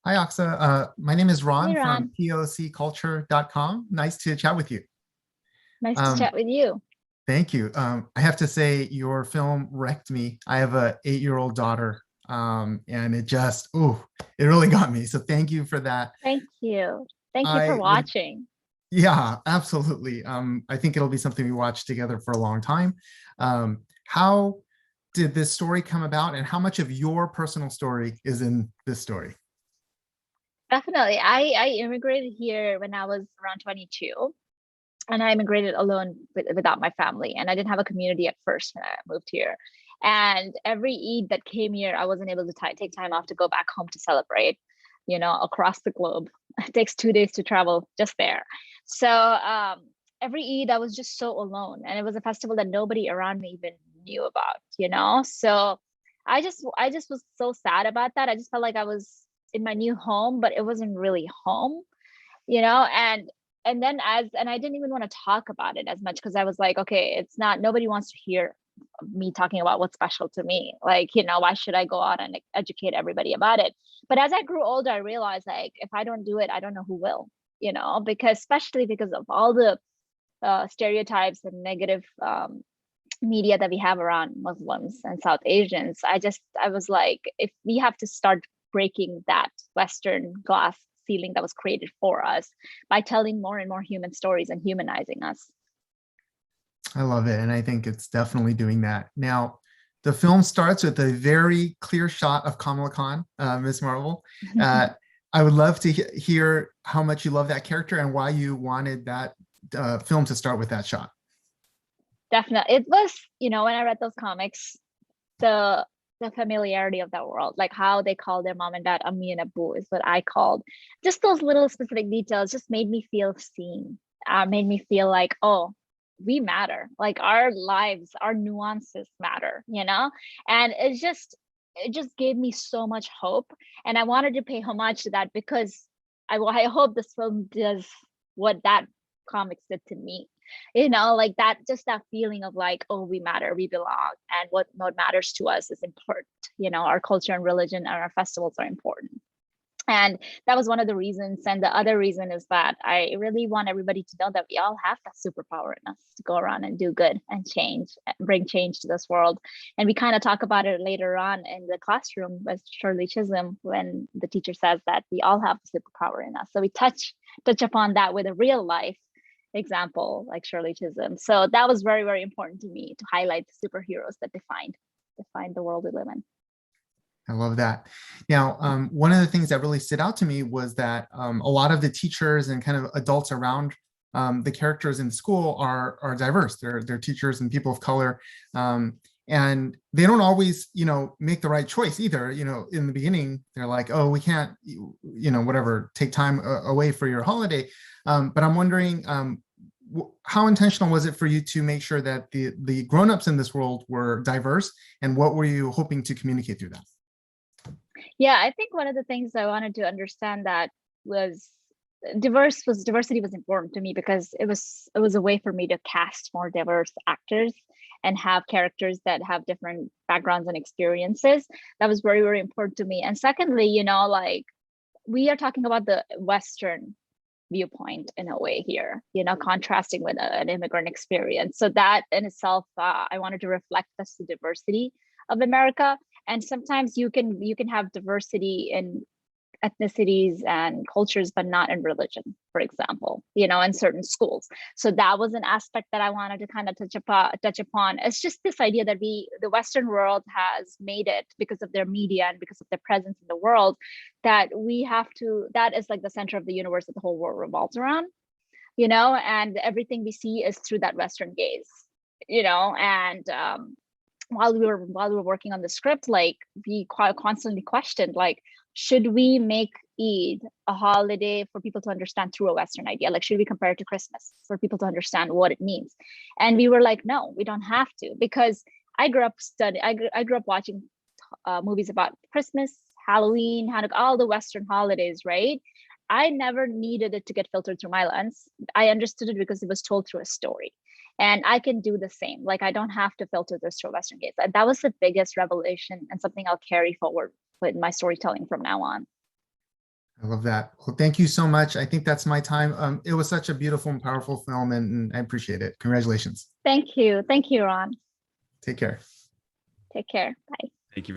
Hi, Aqsa. My name is Hey, Ron from Ron. POCculture.com. Nice to chat with you. Nice to Um, chat with you. Thank you. I have to say, your film wrecked me. I have a 8-year-old daughter, and it really got me. So thank you for that. Thank you. Thank you for I would, watching. yeah, absolutely. I think it'll be something we watch together for a long time. How did this story come about, and how much of your personal story is in this story? Definitely. I immigrated here when I was around 22, and I immigrated alone without my family. And I didn't have a community at first when I moved here. And every Eid that came here, I wasn't able to take time off to go back home to celebrate, across the globe. It takes 2 days to travel just there. So every Eid, I was just so alone. And it was a festival that nobody around me even knew about. So I just was so sad about that. I just felt like I was in my new home, but it wasn't really home, you know, and then and I didn't even want to talk about it as much because I was like, okay, it's not, nobody wants to hear me talking about what's special to me. Like, why should I go out and educate everybody about it? But as I grew older, I realized, like, if I don't do it, I don't know who will, because especially because of all the stereotypes and negative media that we have around Muslims and South Asians. I was like, if we have to start breaking that Western glass ceiling that was created for us by telling more and more human stories and humanizing us. I love it, and I think it's definitely doing that. Now, the film starts with a very clear shot of Kamala Khan, Miss Marvel. Uh, I would love to hear how much you love that character and why you wanted that film to start with that shot. Definitely. It was, when I read those comics, the the familiarity of that world, like how they call their mom and dad Ammi and Abu is what I called. Just those little specific details just made me feel seen. Made me feel like, oh, we matter. Like our lives, our nuances matter. And it just gave me so much hope. And I wanted to pay homage to that because I hope this film does what that comics did to me. Like that, just that feeling of like, oh, we matter, we belong, and what matters to us is important. Our culture and religion and our festivals are important. And that was one of the reasons. And the other reason is that I really want everybody to know that we all have that superpower in us to go around and do good and change, and bring change to this world. And we kind of talk about it later on in the classroom with Shirley Chisholm when the teacher says that we all have the superpower in us. So we touch upon that with a real life example like Shirley Chisholm. So that was very, very important to me to highlight the superheroes that defined the world we live in. I love that. Now, one of the things that really stood out to me was that a lot of the teachers and kind of adults around the characters in school are diverse. They're teachers and people of color. And they don't always, make the right choice either. In the beginning, they're like, oh, we can't, whatever, take time away for your holiday. But I'm wondering, how intentional was it for you to make sure that the grown-ups in this world were diverse, and what were you hoping to communicate through that? Yeah, I think one of the things I wanted to understand that was diversity was important to me because it was a way for me to cast more diverse actors and have characters that have different backgrounds and experiences. That was very, very important to me. And secondly, like we are talking about the Western viewpoint in a way here, contrasting with an immigrant experience. So that in itself, I wanted to reflect this the diversity of America. And sometimes you can have diversity in ethnicities and cultures, but not in religion, for example, in certain schools. So that was an aspect that I wanted to kind of touch upon. It's just this idea that the Western world has made it because of their media and because of their presence in the world, that that is like the center of the universe that the whole world revolves around, and everything we see is through that Western gaze, and while we were working on the script, like we quite constantly questioned, like, should we make Eid a holiday for people to understand through a Western idea? Like, should we compare it to Christmas for people to understand what it means? And we were like, no, we don't have to, because I grew up studying. I grew up watching movies about Christmas, Halloween, Hanukkah, all the Western holidays, right? I never needed it to get filtered through my lens. I understood it because it was told through a story. And I can do the same. Like, I don't have to filter this through Western gaze. That was the biggest revelation and something I'll carry forward with my storytelling from now on. I love that. Well, thank you so much. I think that's my time. It was such a beautiful and powerful film, and I appreciate it. Congratulations. Thank you. Thank you, Ron. Take care. Take care. Bye. Thank you very much.